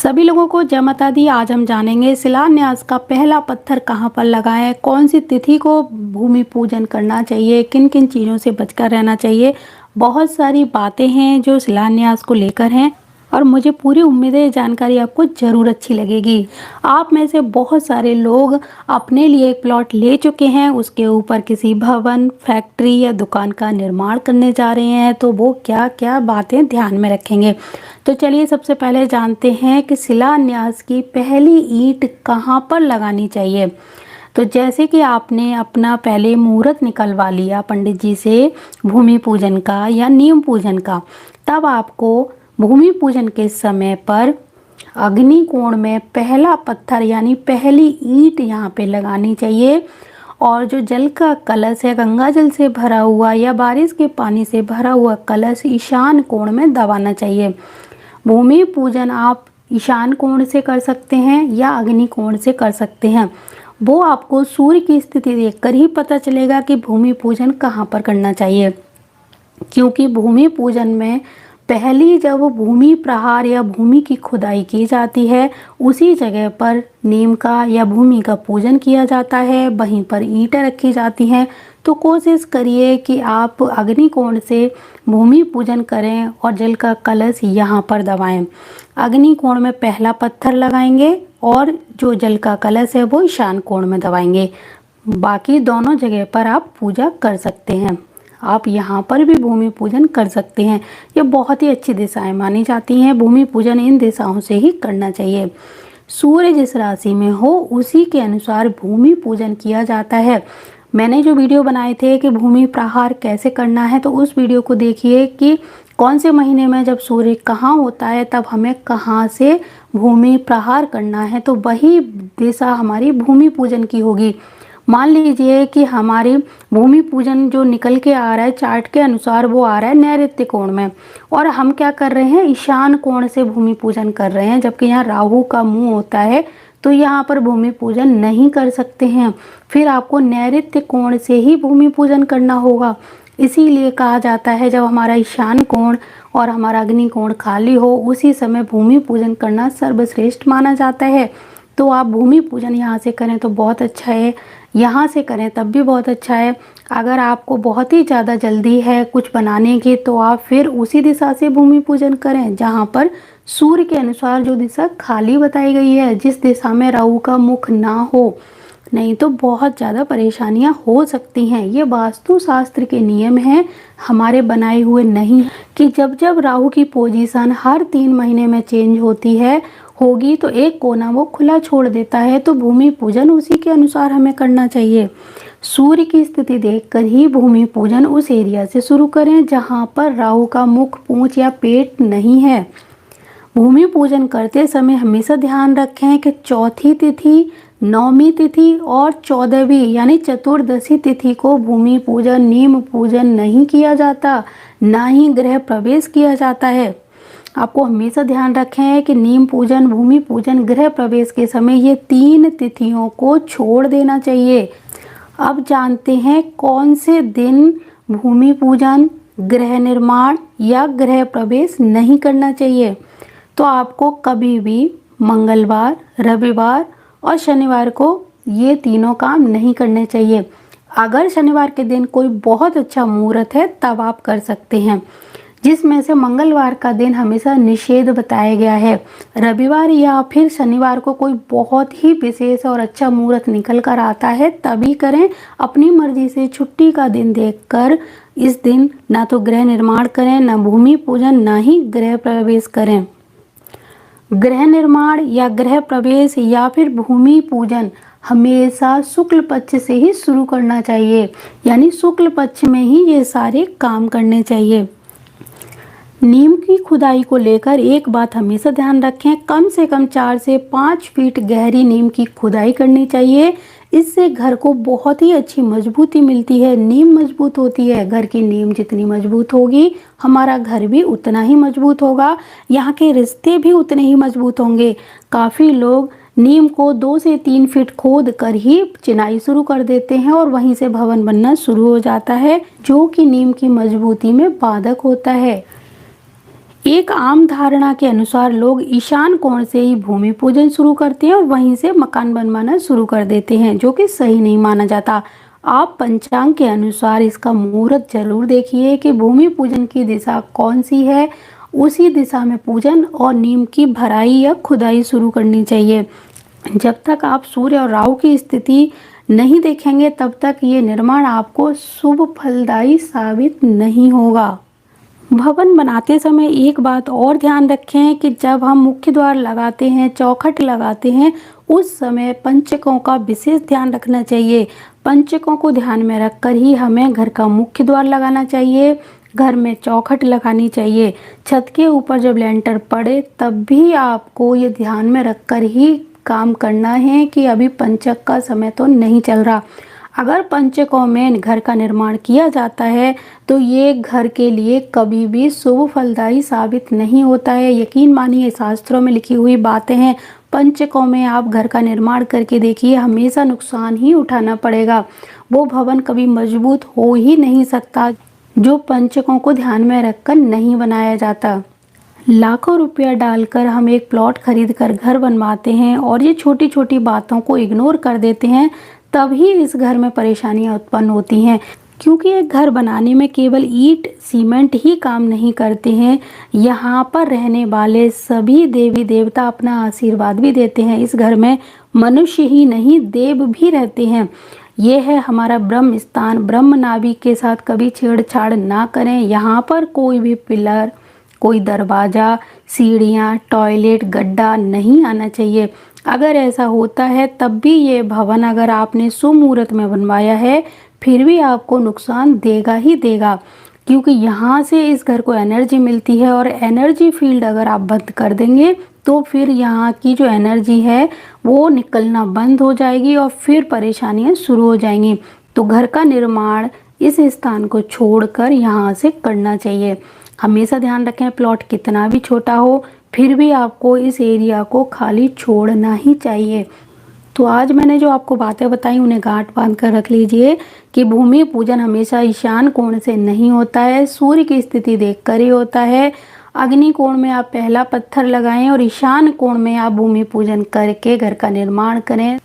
सभी लोगों को जय माता दी। आज हम जानेंगे शिलान्यास का पहला पत्थर कहाँ पर लगाएं, कौन सी तिथि को भूमि पूजन करना चाहिए, किन किन चीज़ों से बचकर रहना चाहिए। बहुत सारी बातें हैं जो शिलान्यास को लेकर हैं और मुझे पूरी उम्मीद है ये जानकारी आपको ज़रूर अच्छी लगेगी। आप में से बहुत सारे लोग अपने लिए एक प्लॉट ले चुके हैं, उसके ऊपर किसी भवन, फैक्ट्री या दुकान का निर्माण करने जा रहे हैं, तो वो क्या क्या बातें ध्यान में रखेंगे। तो चलिए सबसे पहले जानते हैं कि शिलान्यास की पहली ईंट कहाँ पर लगानी चाहिए। तो जैसे कि आपने अपना पहले मुहूर्त निकलवा लिया पंडित जी से भूमि पूजन का या नीम पूजन का, तब आपको भूमि पूजन के समय पर अग्नि कोण में पहला पत्थर यानी पहली ईंट यहाँ पे लगानी चाहिए। और जो जल का कलश है, गंगा जल से भरा हुआ या बारिश के पानी से भरा हुआ कलश ईशान कोण में दबाना चाहिए। भूमि पूजन आप ईशान कोण से कर सकते हैं या अग्नि कोण से कर सकते हैं। वो आपको सूर्य की स्थिति देखकर ही पता चलेगा कि भूमि पूजन कहाँ पर करना चाहिए, क्योंकि भूमि पूजन में पहली जब भूमि प्रहार या भूमि की खुदाई की जाती है, उसी जगह पर नीम का या भूमि का पूजन किया जाता है, वहीं पर ईंटें रखी जाती हैं। तो कोशिश करिए कि आप अग्नि कोण से भूमि पूजन करें और जल का कलश यहाँ पर दबाएं। अग्नि कोण में पहला पत्थर लगाएंगे और जो जल का कलश है वो ईशान कोण में दबाएंगे। बाकी दोनों जगह पर आप पूजा कर सकते हैं। आप यहाँ पर भी भूमि पूजन कर सकते हैं। ये बहुत ही अच्छी दिशाएं मानी जाती हैं। भूमि पूजन इन दिशाओं से ही करना चाहिए। सूर्य जिस राशि में हो उसी के अनुसार भूमि पूजन किया जाता है। मैंने जो वीडियो बनाए थे कि भूमि प्रहार कैसे करना है, तो उस वीडियो को देखिए कि कौन से महीने में जब सूर्य कहाँ होता है तब हमें कहाँ से भूमि प्रहार करना है, तो वही दिशा हमारी भूमि पूजन की होगी। मान लीजिए कि हमारी भूमि पूजन जो निकल के आ रहा है चार्ट के अनुसार, वो आ रहा है नैऋत्य कोण में, और हम क्या कर रहे हैं, ईशान कोण से भूमि पूजन कर रहे हैं, जबकि यहाँ राहु का मुंह होता है, तो यहाँ पर भूमि पूजन नहीं कर सकते हैं। फिर आपको नैऋत्य कोण से ही भूमि पूजन करना होगा। इसीलिए कहा जाता है जब हमारा ईशान कोण और हमारा अग्नि कोण खाली हो, उसी समय भूमि पूजन करना सर्वश्रेष्ठ माना जाता है। तो आप भूमि पूजन यहाँ से करें तो बहुत अच्छा है, यहाँ से करें तब भी बहुत अच्छा है। अगर आपको बहुत ही ज़्यादा जल्दी है कुछ बनाने की, तो आप फिर उसी दिशा से भूमि पूजन करें जहाँ पर सूर्य के अनुसार जो दिशा खाली बताई गई है, जिस दिशा में राहु का मुख ना हो। नहीं तो बहुत ज़्यादा परेशानियां हो सकती हैं। ये वास्तु शास्त्र के नियम हैं, हमारे बनाए हुए नहीं, कि जब जब राहु की पोजीशन हर 3 महीने में चेंज होगी तो एक कोना वो खुला छोड़ देता है, तो भूमि पूजन उसी के अनुसार हमें करना चाहिए। सूर्य की स्थिति देखकर ही भूमि पूजन उस एरिया से शुरू करें जहां पर राहु का मुख, पूंछ या पेट नहीं है। भूमि पूजन करते समय हमेशा ध्यान रखें कि चौथी तिथि, नौवीं तिथि और 14वीं यानी चतुर्दशी तिथि को भूमि पूजन, नीम पूजन नहीं किया जाता, ना ही गृह प्रवेश किया जाता है। आपको हमेशा ध्यान रखें कि नीम पूजन, भूमि पूजन, गृह प्रवेश के समय ये 3 तिथियों को छोड़ देना चाहिए। अब जानते हैं कौन से दिन भूमि पूजन, गृह निर्माण या गृह प्रवेश नहीं करना चाहिए। तो आपको कभी भी मंगलवार, रविवार और शनिवार को ये तीनों काम नहीं करने चाहिए। अगर शनिवार के दिन कोई बहुत अच्छा मुहूर्त है तब आप कर सकते हैं, जिसमें से मंगलवार का दिन हमेशा निषेध बताया गया है। रविवार या फिर शनिवार को कोई बहुत ही विशेष और अच्छा मुहूर्त निकल कर आता है तभी करें। अपनी मर्जी से छुट्टी का दिन देखकर इस दिन ना तो गृह निर्माण करें, ना भूमि पूजन, ना ही गृह प्रवेश करें। गृह निर्माण या गृह प्रवेश या फिर भूमि पूजन हमेशा शुक्ल पक्ष से ही शुरू करना चाहिए, यानी शुक्ल पक्ष में ही ये सारे काम करने चाहिए। नीम की खुदाई को लेकर एक बात हमेशा ध्यान रखें, कम से कम 4 से 5 फीट गहरी नीम की खुदाई करनी चाहिए। इससे घर को बहुत ही अच्छी मजबूती मिलती है। नीम मजबूत होती है, घर की नीम जितनी मजबूत होगी हमारा घर भी उतना ही मजबूत होगा, यहाँ के रिश्ते भी उतने ही मजबूत होंगे। काफ़ी लोग नीम को 2 से 3 फीट खोद कर ही चिनाई शुरू कर देते हैं और वहीं से भवन बनना शुरू हो जाता है, जो कि नीम की मजबूती में बाधक होता है। एक आम धारणा के अनुसार लोग ईशान कोण से ही भूमि पूजन शुरू करते हैं और वहीं से मकान बनवाना शुरू कर देते हैं, जो कि सही नहीं माना जाता। आप पंचांग के अनुसार इसका मुहूर्त जरूर देखिए कि भूमि पूजन की दिशा कौन सी है, उसी दिशा में पूजन और नींव की भराई या खुदाई शुरू करनी चाहिए। जब तक आप सूर्य और राहु की स्थिति नहीं देखेंगे तब तक ये निर्माण आपको शुभ फलदायी साबित नहीं होगा। भवन बनाते समय एक बात और ध्यान रखें कि जब हम मुख्य द्वार लगाते हैं, चौखट लगाते हैं, उस समय पंचकों का विशेष ध्यान रखना चाहिए। पंचकों को ध्यान में रखकर ही हमें घर का मुख्य द्वार लगाना चाहिए, घर में चौखट लगानी चाहिए। छत के ऊपर जब लेंटर पड़े तब भी आपको ये ध्यान में रखकर ही काम करना है कि अभी पंचक का समय तो नहीं चल रहा। अगर पंचकों में घर का निर्माण किया जाता है तो ये घर के लिए कभी भी शुभ फलदायी साबित नहीं होता है। यकीन मानिए, शास्त्रों में लिखी हुई बातें हैं। पंचकों में आप घर का निर्माण करके देखिए, हमेशा नुकसान ही उठाना पड़ेगा। वो भवन कभी मजबूत हो ही नहीं सकता जो पंचकों को ध्यान में रखकर नहीं बनाया जाता। लाखों रुपया डालकर हम एक प्लॉट खरीद कर घर बनवाते हैं और ये छोटी छोटी बातों को इग्नोर कर देते हैं, तभी इस घर में परेशानियां उत्पन्न होती हैं। क्योंकि एक घर बनाने में केवल ईंट सीमेंट ही काम नहीं करते हैं, यहाँ पर रहने वाले सभी देवी देवता अपना आशीर्वाद भी देते हैं। इस घर में मनुष्य ही नहीं, देव भी रहते हैं। ये है हमारा ब्रह्म स्थान। ब्रह्म नाभि के साथ कभी छेड़छाड़ ना करें। यहाँ पर कोई भी पिलर, कोई दरवाज़ा, सीढ़ियाँ, टॉयलेट, गड्ढा नहीं आना चाहिए। अगर ऐसा होता है तब भी ये भवन अगर आपने सुमुहूर्त में बनवाया है फिर भी आपको नुकसान देगा ही देगा, क्योंकि यहाँ से इस घर को एनर्जी मिलती है और एनर्जी फील्ड अगर आप बंद कर देंगे तो फिर यहाँ की जो एनर्जी है वो निकलना बंद हो जाएगी और फिर परेशानियाँ शुरू हो जाएंगी। तो घर का निर्माण इस स्थान को छोड़कर यहाँ से करना चाहिए। हमेशा ध्यान रखें, प्लॉट कितना भी छोटा हो फिर भी आपको इस एरिया को खाली छोड़ना ही चाहिए। तो आज मैंने जो आपको बातें बताई उन्हें गांठ बांध कर रख लीजिए कि भूमि पूजन हमेशा ईशान कोण से नहीं होता है, सूर्य की स्थिति देखकर ही होता है। अग्नि कोण में आप पहला पत्थर लगाएं और ईशान कोण में आप भूमि पूजन करके घर का निर्माण करें।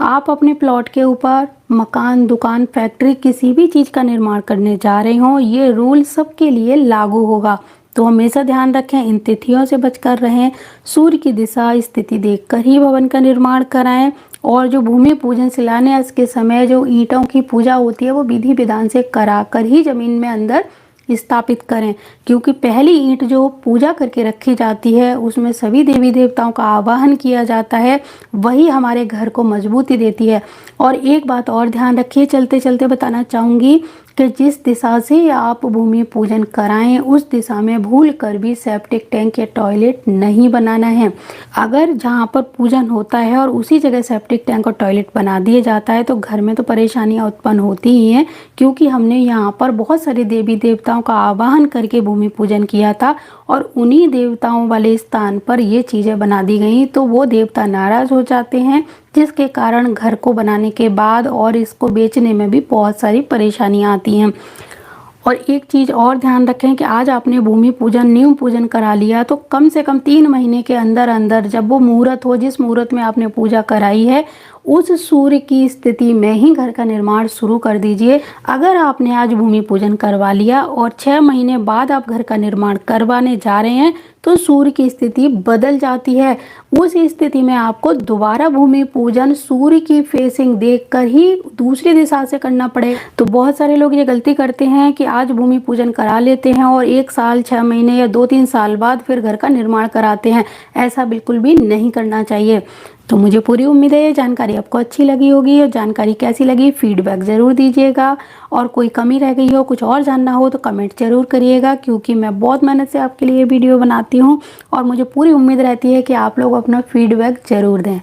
आप अपने प्लॉट के ऊपर मकान, दुकान, फैक्ट्री, किसी भी चीज़ का निर्माण करने जा रहे हो, ये रूल सबके लिए लागू होगा। तो हमेशा ध्यान रखें, इन तिथियों से बचकर रहें। सूर्य की दिशा स्थिति देखकर ही भवन का निर्माण कराएं। और जो भूमि पूजन शिलान्यास के समय जो ईंटों की पूजा होती है वो विधि विधान से कराकर ही जमीन में अंदर स्थापित करें, क्योंकि पहली ईंट जो पूजा करके रखी जाती है उसमें सभी देवी देवताओं का आवाहन किया जाता है, वही हमारे घर को मजबूती देती है। और एक बात और ध्यान रखिए, चलते चलते बताना चाहूँगी कि जिस दिशा से आप भूमि पूजन कराएं उस दिशा में भूल कर भी सेप्टिक टैंक या टॉयलेट नहीं बनाना है। अगर जहां पर पूजन होता है और उसी जगह सेप्टिक टैंक और टॉयलेट बना दिया जाता है तो घर में तो परेशानियां उत्पन्न होती ही हैं, क्योंकि हमने यहां पर बहुत सारे देवी देवताओं का आवाहन करके भूमि पूजन किया था और उन्हीं देवताओं वाले स्थान पर ये चीज़ें बना दी गई, तो वो देवता नाराज़ हो जाते हैं, जिसके कारण घर को बनाने के बाद और इसको बेचने में भी बहुत सारी परेशानियां आती हैं। और एक चीज़ और ध्यान रखें कि आज आपने भूमि पूजन, नींव पूजन करा लिया तो कम से कम 3 महीने के अंदर अंदर जब वो मुहूर्त हो, जिस मुहूर्त में आपने पूजा कराई है उस सूर्य की स्थिति में ही घर का निर्माण शुरू कर दीजिए। अगर आपने आज भूमि पूजन करवा लिया और 6 महीने बाद आप घर का निर्माण करवाने जा रहे हैं तो सूर्य की स्थिति बदल जाती है। उस स्थिति में आपको दोबारा भूमि पूजन सूर्य की फेसिंग देखकर ही दूसरी दिशा से करना पड़ेगा। तो बहुत सारे लोग ये गलती करते हैं कि आज भूमि पूजन करा लेते हैं और 1 साल 6 महीने या 2-3 साल बाद फिर घर का निर्माण कराते हैं। ऐसा बिल्कुल भी नहीं करना चाहिए। तो मुझे पूरी उम्मीद है ये जानकारी आपको अच्छी लगी होगी। और जानकारी कैसी लगी फीडबैक ज़रूर दीजिएगा, और कोई कमी रह गई हो, कुछ और जानना हो तो कमेंट ज़रूर करिएगा, क्योंकि मैं बहुत मेहनत से आपके लिए वीडियो बनाती हूँ और मुझे पूरी उम्मीद रहती है कि आप लोग अपना फीडबैक ज़रूर दें।